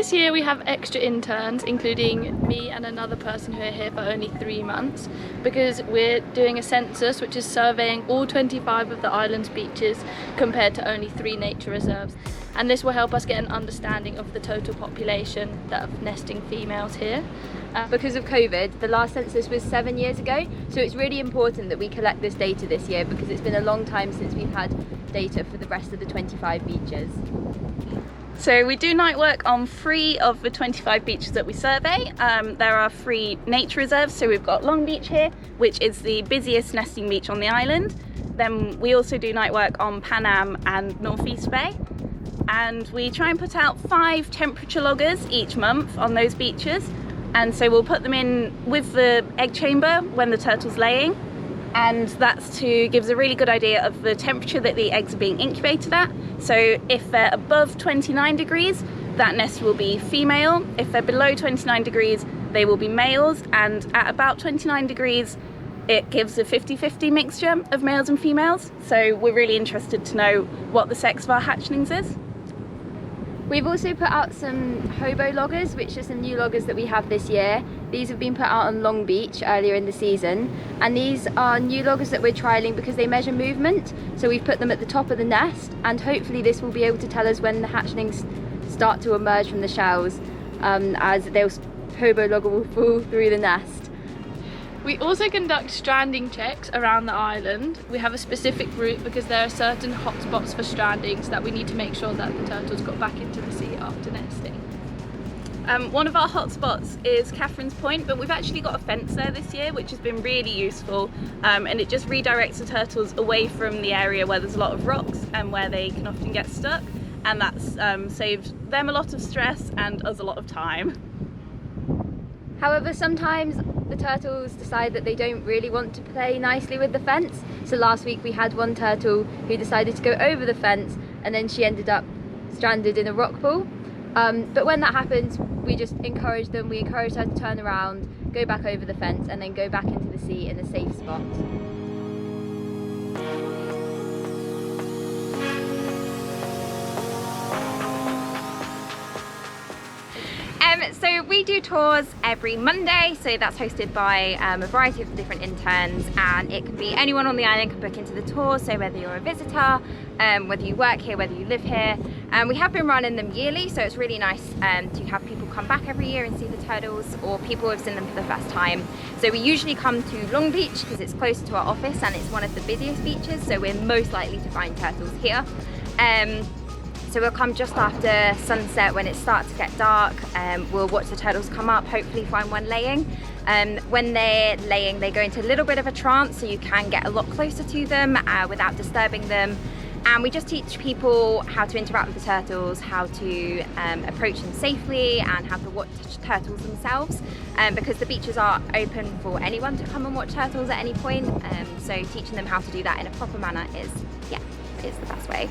this year we have extra interns, including me and another person who are here for only 3 months, because we're doing a census which is surveying all 25 of the island's beaches compared to only 3 nature reserves. And this will help us get an understanding of the total population of nesting females here. Because of COVID, the last census was 7 years ago, so it's really important that we collect this data this year because it's been a long time since we've had data for the rest of the 25 beaches. So we do night work on 3 of the 25 beaches that we survey. There are 3 nature reserves, so we've got Long Beach here, which is the busiest nesting beach on the island. Then we also do night work on Panam and Northeast Bay. And we try and put out 5 temperature loggers each month on those beaches. And so we'll put them in with the egg chamber when the turtle's laying. And that's to give us a really good idea of the temperature that the eggs are being incubated at. So if they're above 29 degrees, that nest will be female. If they're below 29 degrees, they will be males. And at about 29 degrees, it gives a 50-50 mixture of males and females. So we're really interested to know what the sex of our hatchlings is. We've also put out some hobo loggers, which are some new loggers that we have this year. These have been put out on Long Beach earlier in the season, and these are new loggers that we're trialling because they measure movement. So we've put them at the top of the nest, and hopefully this will be able to tell us when the hatchlings start to emerge from the shells, as their hobo logger will fall through the nest. We also conduct stranding checks around the island. We have a specific route because there are certain hotspots for strandings that we need to make sure that the turtles got back into the sea after nesting. One of our hotspots is Catherine's Point, but we've actually got a fence there this year, which has been really useful, and it just redirects the turtles away from the area where there's a lot of rocks and where they can often get stuck, and that's saved them a lot of stress and us a lot of time. However, sometimes the turtles decide that they don't really want to play nicely with the fence. So last week we had one turtle who decided to go over the fence, and then she ended up stranded in a rock pool. But when that happens, we just encourage them. We encourage her to turn around, go back over the fence, and then go back into the sea in a safe spot. So we do tours every Monday, so that's hosted by a variety of different interns, and it can be anyone on the island can book into the tour, so whether you're a visitor, whether you work here, whether you live here. We have been running them yearly, so it's really nice to have people come back every year and see the turtles, or people who have seen them for the first time. So we usually come to Long Beach because it's close to our office and it's one of the busiest beaches, so we're most likely to find turtles here. So we'll come just after sunset when it starts to get dark. We'll watch the turtles come up, hopefully find one laying. When they're laying, they go into a little bit of a trance, so you can get a lot closer to them without disturbing them. And we just teach people how to interact with the turtles, how to approach them safely, and how to watch turtles themselves, because the beaches are open for anyone to come and watch turtles at any point. So teaching them how to do that in a proper manner is the best way.